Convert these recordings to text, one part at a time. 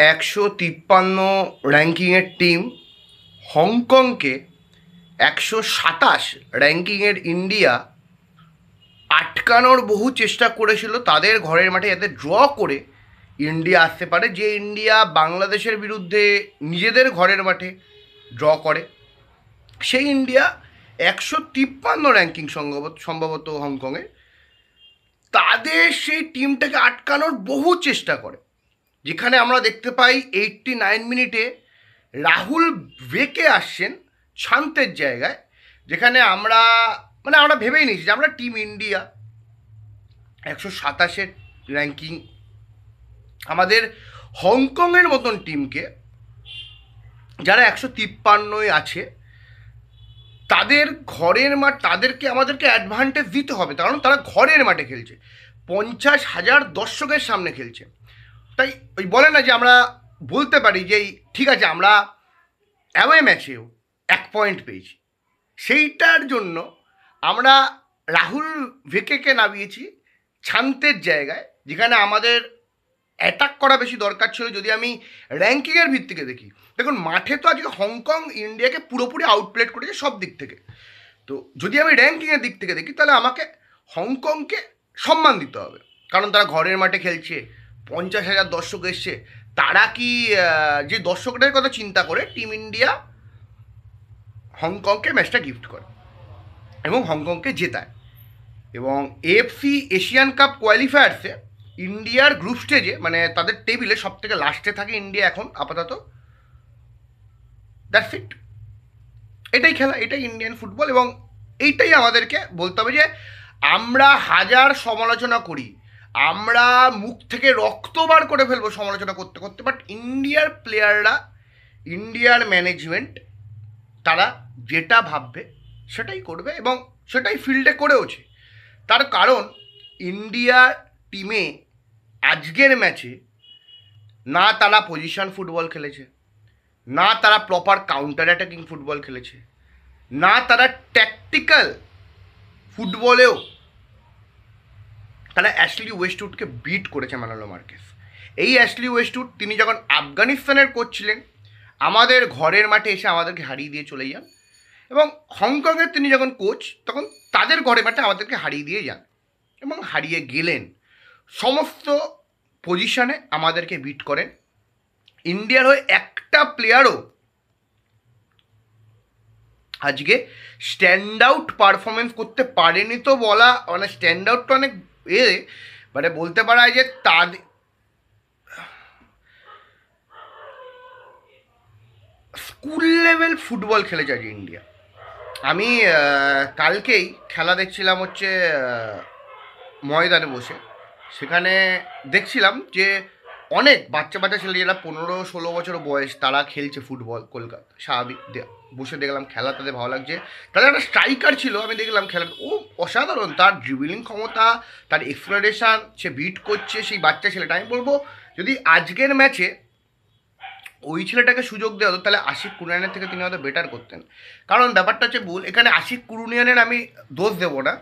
153 র্যাঙ্কিংয়ের team হংকংকে 127 র্যাঙ্কিংয়ের India আটকানোর বহু চেষ্টা করেছিল তাদের ঘরের মাঠে, যাতে ড্র করে ইন্ডিয়া আসতে পারে। যে ইন্ডিয়া বাংলাদেশের বিরুদ্ধে নিজেদের ঘরের মাঠে ড্র করে, সেই ইন্ডিয়া 153 র্যাঙ্কিং সম্ভবত হংকংয়ে, তাদের সেই টিমটাকে আটকানোর বহু চেষ্টা করে। যেখানে আমরা দেখতে পাই 89 মিনিটে রাহুল ভেকে আসছেন শান্তের জায়গায়, যেখানে আমরা ভেবেই নিয়েছি যে আমরা টিম ইন্ডিয়া 127 র্যাঙ্কিং, আমাদের হংকংয়ের মতন টিমকে যারা 153 আছে, তাদের ঘরের মাঠ, তাদেরকে আমাদেরকে অ্যাডভান্টেজ দিতে হবে, কারণ তারা ঘরের মাঠে খেলছে, 50,000 দর্শকের সামনে খেলছে। তাই ওই বলে না যে আমরা বলতে পারি যে ঠিক আছে আমরা অ্যাওয়ে ম্যাচেও 1 পয়েন্ট পেয়েছি, সেইটার জন্য আমরা রাহুল ভেকেকে নামিয়েছি শান্তের জায়গায়, যেখানে আমাদের অ্যাটাক করা বেশি দরকার ছিল। যদি আমি র্যাঙ্কিংয়ের ভিত্তিকে দেখি, দেখুন মাঠে তো আজকে হংকং ইন্ডিয়াকে পুরোপুরি আউটপ্লেট করেছে সব দিক থেকে। তো যদি আমি র্যাঙ্কিংয়ের দিক থেকে দেখি, তাহলে আমাকে হংকংকে সম্মান দিতে হবে, কারণ তারা ঘরের মাঠে খেলছে, 50,000 দর্শক এসছে। তারা কি যে দর্শকদের কথা চিন্তা করে টিম ইন্ডিয়া হংকংকে ম্যাচটা গিফট করে এবং হংকংকে জেতায়। এবং এএফসি এশিয়ান কাপ কোয়ালিফায়ার্সে ইন্ডিয়ার গ্রুপ স্টেজে, মানে তাদের টেবিলে সব থেকে লাস্টে থাকে ইন্ডিয়া এখন আপাতত। দ্যাটস ইট, এটাই খেলা, এটাই ইন্ডিয়ান ফুটবল। এবং এইটাই আমাদেরকে বলতে হবে যে আমরা হাজার সমালোচনা করি, আমরা মুখ থেকে রক্ত বার করে ফেলবো সমালোচনা করতে করতে, বাট ইন্ডিয়ার প্লেয়াররা, ইন্ডিয়ার ম্যানেজমেন্ট, তারা যেটা ভাববে সেটাই করবে এবং সেটাই ফিল্ডে করেওছে। তার কারণ ইন্ডিয়ার টিমে আজকের ম্যাচে না তারা পজিশন ফুটবল খেলেছে, না তারা প্রপার কাউন্টার অ্যাটাকিং ফুটবল খেলেছে, না তারা ট্যাকটিক্যাল ফুটবলেও তারা অ্যাশলি ওয়েস্টউডকে বিট করেছে। ম্যানুয়েল মার্কেস, এই অ্যাশলি ওয়েস্টউড তিনি যখন আফগানিস্তানের কোচ ছিলেন, আমাদের ঘরের মাঠে এসে আমাদেরকে হারিয়ে দিয়ে চলে যান, এবং হংকংয়ের তিনি যখন কোচ, তখন তাদের ঘরের মাঠে আমাদেরকে হারিয়ে দিয়ে যান এবং হারিয়ে গেলেন। সমস্ত পজিশনে আমাদেরকে বিট করেন। ইন্ডিয়ার হয়ে একটা প্লেয়ারও আজকে স্ট্যান্ড আউট পারফরমেন্স করতে পারেনি। তো বলা মানে স্ট্যান্ড আউটটা অনেক মানে বলতে পারা যায় যে তাদের স্কুল লেভেল ফুটবল খেলেছে আজ ইন্ডিয়া। আমি কালকেই খেলা দেখছিলাম হচ্ছে ময়দানে বসে, সেখানে দেখছিলাম যে অনেক বাচ্চা বাচ্চা ছেলে, যারা 15-16 বছর বয়স, তারা খেলছে ফুটবল কলকাতা। স্বাভাবিক বসে দেখলাম খেলা, তাদের ভালো লাগছে। তাদের একটা স্ট্রাইকার ছিল, আমি দেখলাম খেলা, ও অসাধারণ, তার ড্রিবলিং ক্ষমতা, তার এক্সপ্লোরেশন, সে বিট করছে সেই বাচ্চা ছেলেটা। আমি বলবো যদি আজকের ম্যাচে ওই ছেলেটাকে সুযোগ দেওয়া হতো, তাহলে আশিক কুরুনিয়ানের থেকে তিনি হয়তো বেটার করতেন। কারণ ব্যাপারটা হচ্ছে ভুল, এখানে আশিক কুরুনিয়ানের আমি দোষ দেবো না।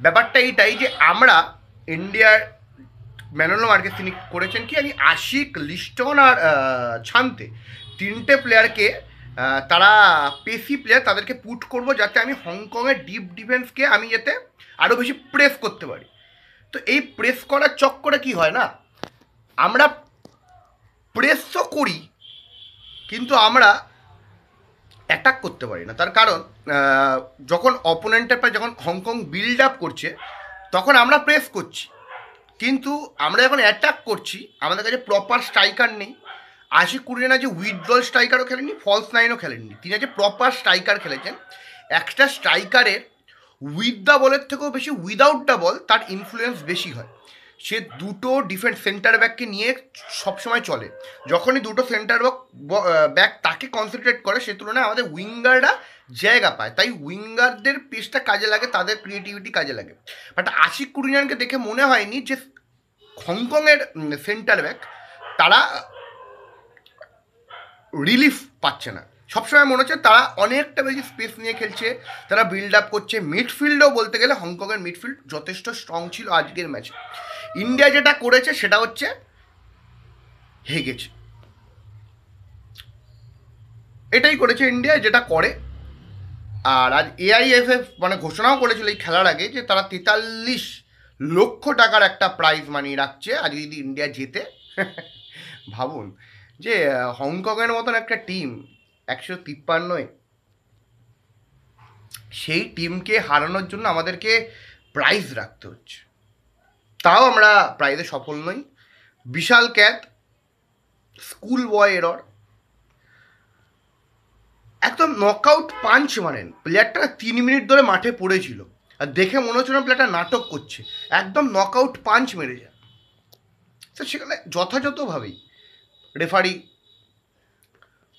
ব্যাপারটা এইটাই যে আমরা ইন্ডিয়ার ম্যানুয়েল মার্কেস তিনি করেছেন কি, আমি আশিক, লিস্টন আর শান্তে, তিনটে প্লেয়ারকে, তারা পেসি প্লেয়ার, তাদেরকে পুট করব যাতে আমি হংকংয়ের ডিপ ডিফেন্সকে আমি যাতে আরও বেশি প্রেস করতে পারি। তো এই প্রেস করার চক্করে কি হয় না, আমরা প্রেস তো করি কিন্তু আমরা অ্যাটাক করতে পারি না। তার কারণ যখন অপোনেন্টের পায়ে যখন হংকং বিল্ড আপ করছে, তখন আমরা প্রেস করছি, কিন্তু আমরা যখন অ্যাটাক করছি আমাদের কাছে প্রপার স্ট্রাইকার নেই। আশিক কুরুনিয়ান যে উইথড্রল স্ট্রাইকারও খেলেননি, ফলস নাইনও খেলেননি, তিনি যে প্রপার স্ট্রাইকার খেলেছেন। একটা স্ট্রাইকারের উইথ দ্য বলের থেকেও বেশি উইদাউট দ্য বল তার ইনফ্লুয়েন্স বেশি হয়। সে দুটো ডিফেন্স সেন্টার ব্যাককে নিয়ে সবসময় চলে। যখনই দুটো সেন্টার ব্যাক তাকে কনসেন্ট্রেট করে, সে তুলনায় আমাদের উইঙ্গাররা জায়গা পায়, তাই উইঙ্গারদের পেসটা কাজে লাগে, তাদের ক্রিয়েটিভিটি কাজে লাগে। বাট আশিক কুরুনিয়ানকে দেখে মনে হয়নি যে হংকংয়ের সেন্টার ব্যাক তারা রিলিফ পাচ্ছে না। সবসময় মনে হচ্ছে তারা অনেকটা বেশি স্পেস নিয়ে খেলছে, তারা বিল্ড আপ করছে। মিডফিল্ডও বলতে গেলে হংকংয়ের মিডফিল্ড যথেষ্ট স্ট্রং ছিল আজকের ম্যাচে। ইন্ডিয়া যেটা করেছে সেটা হচ্ছে হেগেছে, এটাই করেছে ইন্ডিয়া, যেটা করে। আর আজ এআইএফএফ মানে ঘোষণাও করেছিল এই খেলার আগে যে তারা 43 লক্ষ টাকার একটা প্রাইজ মানি রাখছে আজ যদি ইন্ডিয়া জেতে। ভাবুন যে হংকংয়ের মতন একটা টিম 153, সেই টিমকে হারানোর জন্য আমাদেরকে প্রাইজ রাখতে হচ্ছে, তাও আমরা প্রাইজে সফল নই। বিশাল ক্যাচ, স্কুল বয় এরর, একদম নকআউট পাঞ্চ মারেন। প্লেয়ারটা 3 মিনিট ধরে মাঠে পড়েছিল আর দেখে মনে হচ্ছে না প্লেয়ারটা নাটক করছে, একদম নকআউট পাঞ্চ মেরে যায়। তো সেখানে যথাযথভাবেই রেফারি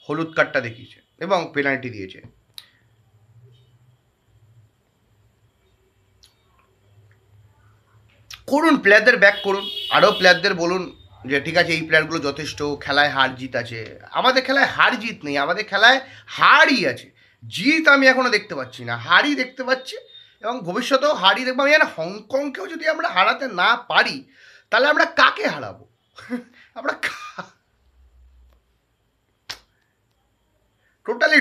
হলুদ কার্ডটা দেখিয়েছে এবং পেনাল্টি দিয়েছে। করুন, প্লেয়ারদের ব্যাক করুন, আরও প্লেয়ারদের বলুন যে ঠিক আছে এই প্লেয়ারগুলো যথেষ্ট, খেলায় হার জিত আছে। আমাদের খেলায় হার জিত নেই, আমাদের খেলায় হারই আছে, জিত আমি এখনও দেখতে পাচ্ছি না, হারই দেখতে পাচ্ছি এবং ভবিষ্যতেও হারই দেখবো। আমি জানি হংকংকেও যদি আমরা হারাতে না পারি তাহলে আমরা কাকে হারাবো? আমরা টোটালি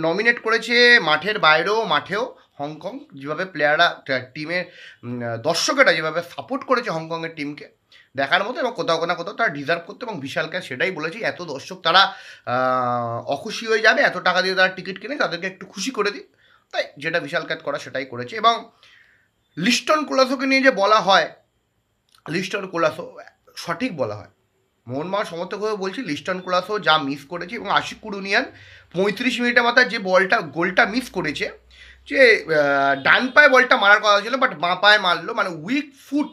নমিনেট করেছে মাঠের বাইরেও মাঠেও হংকং। যেভাবে প্লেয়াররা টিমের দর্শকেরা যেভাবে সাপোর্ট করেছে হংকংয়ের টিমকে দেখার মতো, এবং কোথাও না কোথাও তারা ডিজার্ভ করতো। এবং বিশালকে সেটাই বলেছি, এত দর্শক তারা অখুশি হয়ে যাবে, এত টাকা দিয়ে তারা টিকিট কিনে, তাদেরকে একটু খুশি করে দিই। তাই যেটা বিশাল ক্যাচ করা সেটাই করেছে। এবং লিস্টন কোলাসোকে নিয়ে যে বলা হয়, লিস্টন কোলাসো সঠিক বলা হয়, মোহনবাগান সমর্থক হয়ে বলছি, লিস্টন কোলাসো যা মিস করেছে, এবং আশিক কুরুনিয়ান 35 মিনিটের মাথায় যে গোলটা মিস করেছে, যে ডান পায়ে বলটা মারার কথা ছিল বাট বাঁ পায়ে মারলো, মানে উইক ফুট।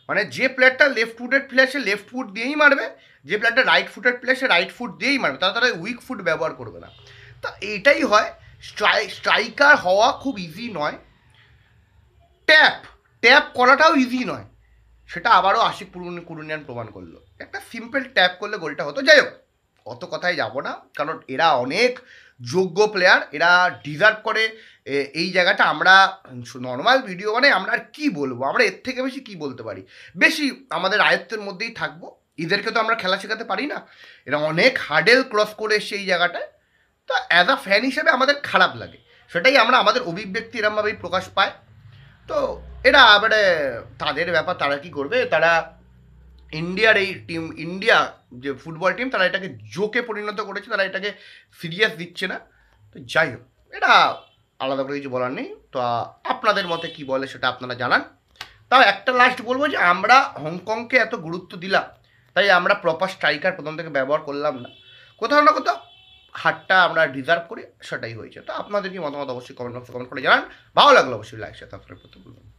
মানে যে প্লেয়ারটা লেফট ফুটেড প্লেয়ার সে লেফট ফুট দিয়েই মারবে, যে প্লেয়ারটা রাইট ফুটেড প্লেয়ার সে রাইট ফুট দিয়েই মারবে, তারা উইক ফুট ব্যবহার করবে না। তা এইটাই হয়, স্ট্রাইকার হওয়া খুব ইজি নয়, ট্যাপ ট্যাপ করাটাও ইজি নয়, সেটা আবারও আশিক কুরুনিয়ান প্রমাণ করলো। একটা সিম্পল ট্যাপ করলে গোলটা হতো। যাই হোক, অত কথায় যাব না, কারণ এরা অনেক যোগ্য প্লেয়ার, এরা ডিজার্ভ করে এই জায়গাটা। আমরা নর্মাল ভিডিও মানে আমরা আর কী বলবো, আমরা এর থেকে বেশি কী বলতে পারি, বেশি আমাদের আয়ত্তের মধ্যেই থাকবো। এদেরকে তো আমরা খেলা শেখাতে পারি না, এরা অনেক হার্ডেল ক্রস করে এসছে এই জায়গাটায়। তো অ্যাজ আ ফ্যান হিসেবে আমাদের খারাপ লাগে, সেটাই আমরা আমাদের অভিব্যক্তি এরমভাবেই প্রকাশ পায়। তো এরা এবারে তাদের ব্যাপার, তারা কি করবে, তারা ইন্ডিয়ার এই টিম, ইন্ডিয়া যে ফুটবল টিম, তারা এটাকে জোকে পরিণত করেছে, তারা এটাকে সিরিয়াস দিচ্ছে না। তো যাই হোক, এটা আলাদা করে কিছু বলার নেই। তো আপনাদের মতে কি বলে সেটা আপনারা জানান। তাও একটা লাস্ট বলবো যে আমরা হংকংকে এত গুরুত্ব দিলাম, তাই আমরা প্রপার স্ট্রাইকার প্রথম থেকে ব্যবহার করলাম না, কোথাও না কোথাও হারটা আমরা ডিজার্ভ করি, সেটাই হয়েছে। তো আপনাদের কি মতামত অবশ্যই কমেন্ট বক্সে কমেন্ট করে জানান। ভালো লাগলো অবশ্যই লাইক শেয়ার সাবস্ক্রাইব করতে ভুলবেন না।